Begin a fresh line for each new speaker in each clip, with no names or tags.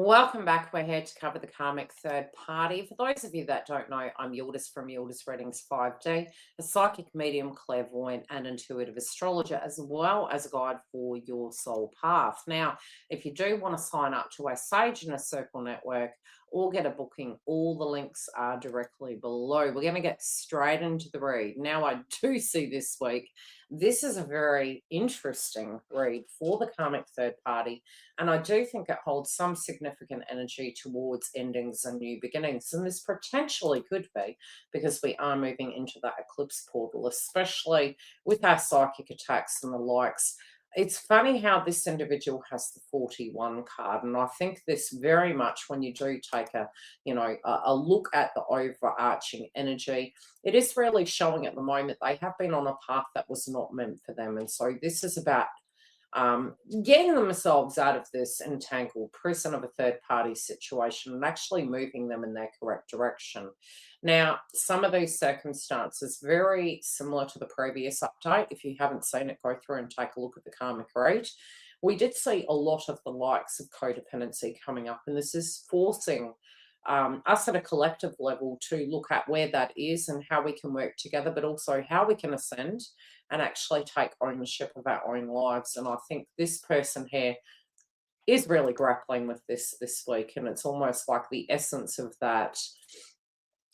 Welcome back. We're here to cover the karmic third party. For those of you that don't know, I'm Yildiz from Yildiz Readings 5D, a psychic medium, clairvoyant, and intuitive astrologer, as well as a guide for your soul path. Now, if you do want to sign up to our Sage Inner Circle network or get a booking, all the links are directly below. We're going to get straight into the read. Now, I do see this week, this is a very interesting read for the karmic third party. And I do think it holds some significant energy towards endings and new beginnings. And this potentially could be because we are moving into that eclipse portal, especially with our psychic attacks and the likes. It's funny how this individual has the 41 card. And I think this very much, when you do take a look at the overarching energy, it is really showing at the moment they have been on a path that was not meant for them. And so this is about getting themselves out of this entangled prison of a third party situation and actually moving them in their correct direction. Now, some of these circumstances very similar to the previous update. If you haven't seen it, go through and take a look at the karmic read. We did see a lot of the likes of codependency coming up, and this is forcing us at a collective level to look at where that is and how we can work together, but also how we can ascend and actually take ownership of our own lives. And I think this person here is really grappling with this week, and it's almost like the essence of that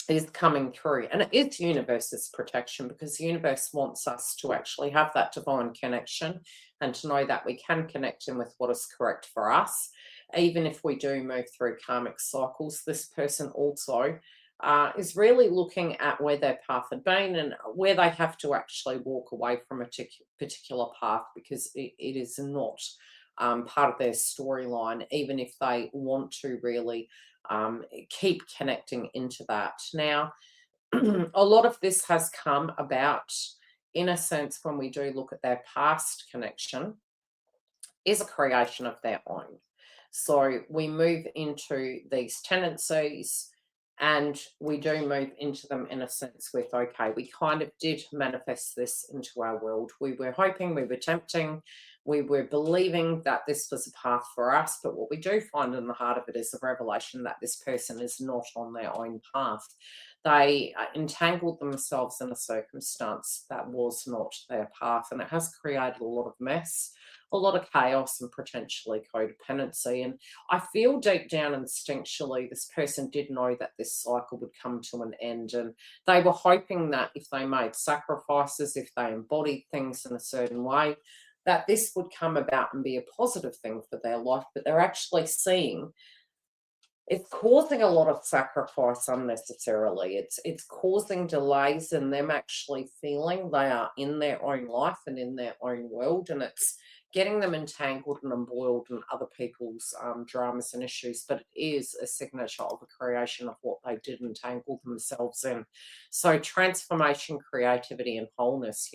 is coming through. And it is the universe's protection, because the universe wants us to actually have that divine connection and to know that we can connect in with what is correct for us. Even if we do move through karmic cycles, this person also is really looking at where their path had been and where they have to actually walk away from a particular path, because it is not part of their storyline, even if they want to really keep connecting into that. Now, a lot of this has come about, in a sense, when we do look at their past connection, is a creation of their own. So we move into these tendencies and we do move into them in a sense with, okay, we kind of did manifest this into our world. We were hoping, we were tempting, we were believing that this was a path for us. But what we do find in the heart of it is a revelation that this person is not on their own path. They entangled themselves in a circumstance that was not their path, and it has created a lot of mess, a lot of chaos, and potentially codependency. And I feel deep down instinctually this person did know that this cycle would come to an end, and they were hoping that if they made sacrifices, if they embodied things in a certain way, that this would come about and be a positive thing for their life. But they're actually seeing it's causing a lot of sacrifice unnecessarily. It's causing delays in them actually feeling they are in their own life and in their own world, and it's getting them entangled and embroiled in other people's dramas and issues. But it is a signature of a creation of what they did entangle themselves in. So transformation, creativity, and wholeness.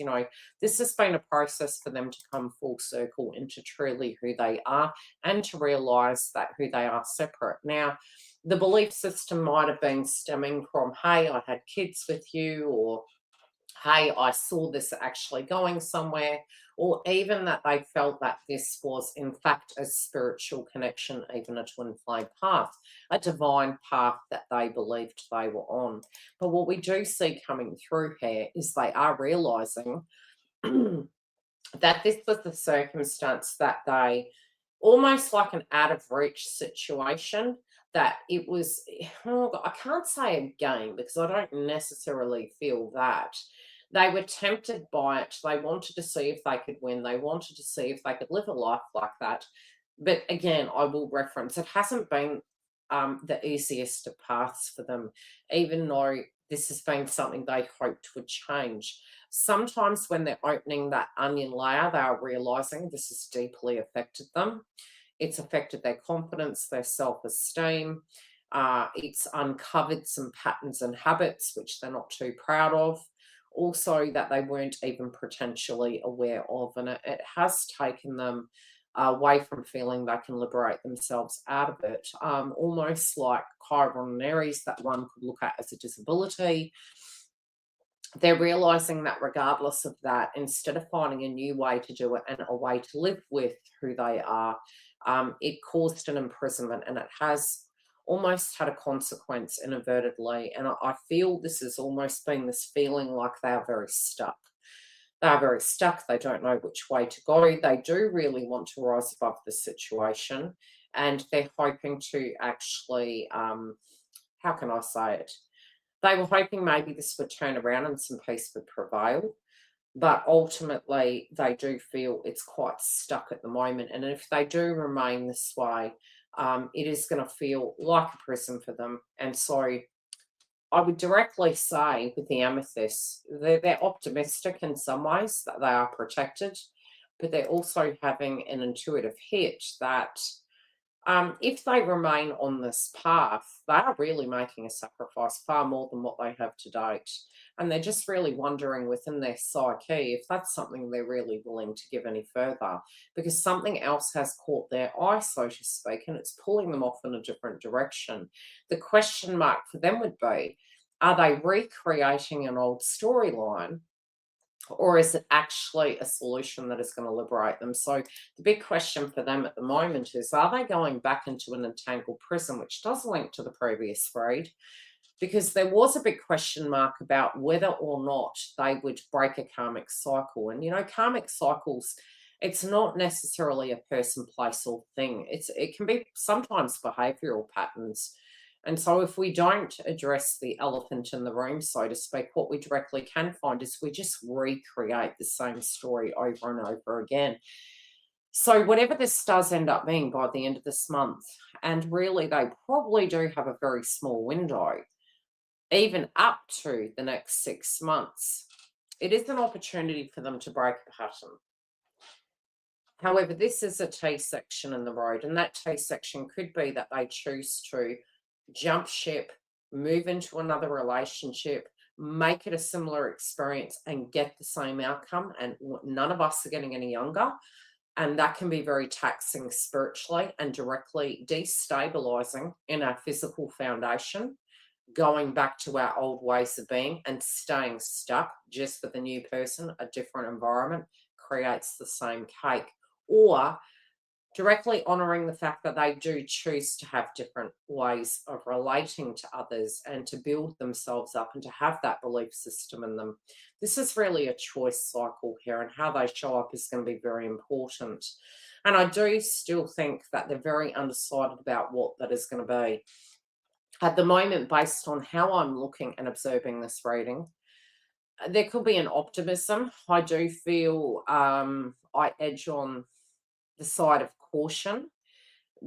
This has been a process for them to come full circle into truly who they are, and to realize that who they are separate. Now, the belief system might have been stemming from, hey, I had kids with you, or hey, I saw this actually going somewhere, or even that they felt that this was in fact a spiritual connection, even a twin flame path, a divine path that they believed they were on. But what we do see coming through here is they are realizing that this was the circumstance that they, almost like an out of reach situation, that it was, I can't say a game because I don't necessarily feel that. They were tempted by it. They wanted to see if they could win. They wanted to see if they could live a life like that. But again, I will reference, it hasn't been the easiest of paths for them, even though this has been something they hoped would change. Sometimes when they're opening that onion layer, they are realizing this has deeply affected them. It's affected their confidence, their self-esteem. It's uncovered some patterns and habits which they're not too proud of. Also, that they weren't even potentially aware of. And it has taken them away from feeling they can liberate themselves out of it. Almost like Chiron and Aries, that one could look at as a disability. They're realizing that regardless of that, instead of finding a new way to do it and a way to live with who they are, it caused an imprisonment, and it has almost had a consequence inadvertently. And I feel this has almost been this feeling like they are very stuck. They are very stuck. They don't know which way to go. They do really want to rise above the situation, and they're hoping to actually, how can I say it? They were hoping maybe this would turn around and some peace would prevail. But ultimately, they do feel it's quite stuck at the moment. And if they do remain this way, it is going to feel like a prison for them. And so I would directly say with the amethyst, they're optimistic in some ways that they are protected, but they're also having an intuitive hit that if they remain on this path, they are really making a sacrifice far more than what they have to date. And they're just really wondering within their psyche if that's something they're really willing to give any further, because something else has caught their eye, so to speak, and it's pulling them off in a different direction. The question mark for them would be, are they recreating an old storyline? Or is it actually a solution that is going to liberate them? So the big question for them at the moment is, are they going back into an entangled prison, which does link to the previous read, because there was a big question mark about whether or not they would break a karmic cycle. And karmic cycles, it's not necessarily a person, place, or thing. It can be sometimes behavioral patterns. And so if we don't address the elephant in the room, so to speak, what we directly can find is we just recreate the same story over and over again. So whatever this does end up being by the end of this month, and really they probably do have a very small window, even up to the next 6 months, it is an opportunity for them to break a pattern. However, this is a T section in the road, and that T section could be that they choose to jump ship, move into another relationship, make it a similar experience, and get the same outcome. And none of us are getting any younger. And that can be very taxing spiritually and directly destabilizing in our physical foundation, going back to our old ways of being and staying stuck just with a new person, a different environment, creates the same cake. Or directly honoring the fact that they do choose to have different ways of relating to others and to build themselves up and to have that belief system in them. This is really a choice cycle here, and how they show up is going to be very important. And I do still think that they're very undecided about what that is going to be. At the moment, based on how I'm looking and observing this reading, there could be an optimism. I do feel I edge on the side of caution,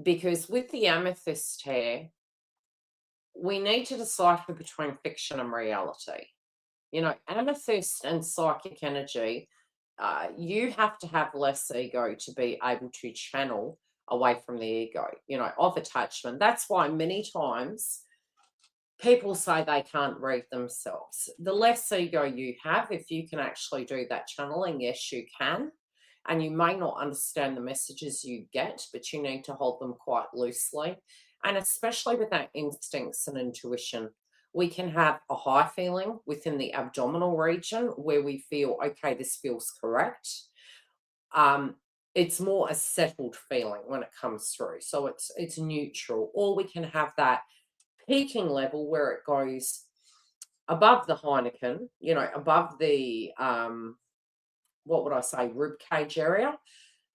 because with the amethyst here, we need to decipher between fiction and reality. Amethyst and psychic energy, you have to have less ego to be able to channel away from the ego, of attachment. That's why many times people say they can't read themselves. The less ego you have, if you can actually do that channeling, yes, you can. And you may not understand the messages you get, but you need to hold them quite loosely. And especially with our instincts and intuition, we can have a high feeling within the abdominal region where we feel, okay, this feels correct. It's more a settled feeling when it comes through. So it's neutral. Or we can have that peaking level where it goes above the Heineken, above the what would I say, rib cage area.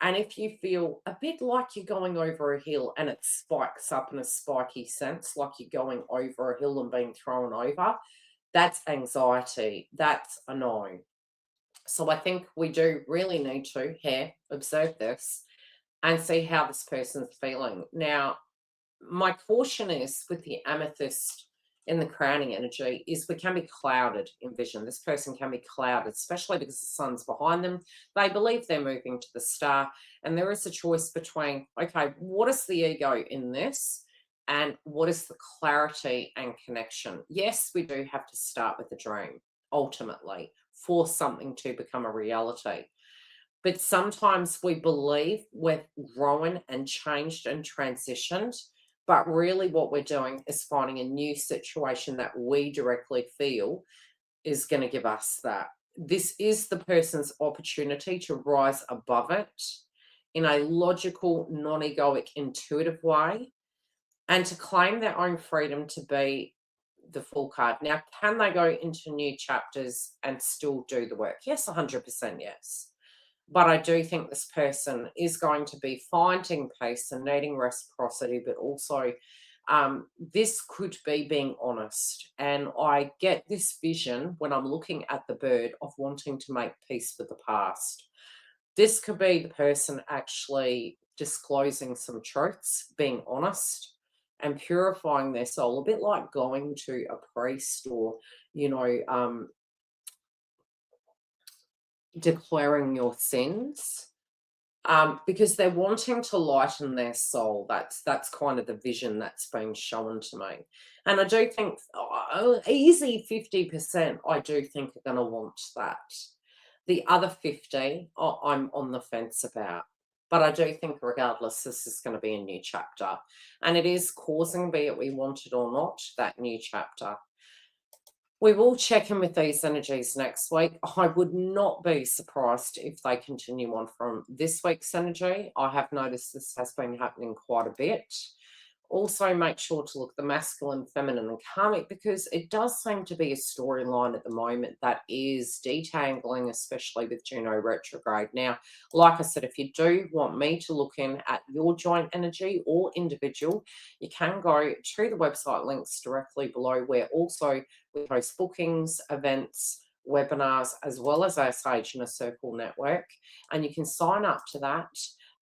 And if you feel a bit like you're going over a hill and it spikes up in a spiky sense, like you're going over a hill and being thrown over, that's anxiety. That's a no. So I think we do really need to here observe this and see how this person's feeling. Now, my caution is with the amethyst in the crowning energy is we can be clouded in vision. This person can be clouded, especially because the sun's behind them. They believe they're moving to the star, and there is a choice between, okay, what is the ego in this, and what is the clarity and connection? Yes, we do have to start with a dream, ultimately, for something to become a reality. But sometimes we believe we've grown and changed and transitioned, but really what we're doing is finding a new situation that we directly feel is going to give us that. This is the person's opportunity to rise above it in a logical, non-egoic, intuitive way, and to claim their own freedom to be the full card. Now, can they go into new chapters and still do the work? Yes, 100% yes. But I do think this person is going to be finding peace and needing reciprocity, but also this could be being honest. And I get this vision when I'm looking at the bird of wanting to make peace with the past. This could be the person actually disclosing some truths, being honest, and purifying their soul, a bit like going to a priest or, you know, declaring your sins, because they're wanting to lighten their soul. That's kind of the vision that's been shown to me. And I do think easy 50%, I do think are going to want that. The other 50, I'm on the fence about. But I do think regardless, this is going to be a new chapter. And it is causing, be it we want it or not, that new chapter. We will check in with these energies next week. I would not be surprised if they continue on from this week's energy. I have noticed this has been happening quite a bit. Also, make sure to look at the masculine, feminine, and karmic, because it does seem to be a storyline at the moment that is detangling, especially with Juno retrograde. Now, like I said, if you do want me to look in at your joint energy or individual, you can go to the website links directly below, where also we post bookings, events, webinars, as well as our Sage in a Circle network. And you can sign up to that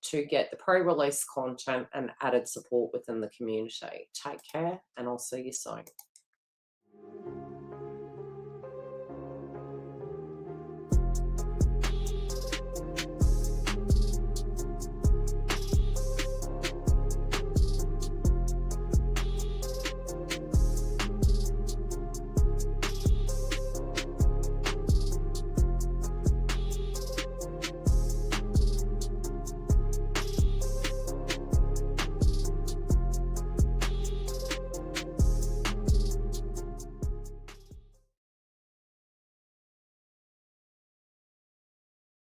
to get the pre-release content and added support within the community. Take care, and I'll see you soon.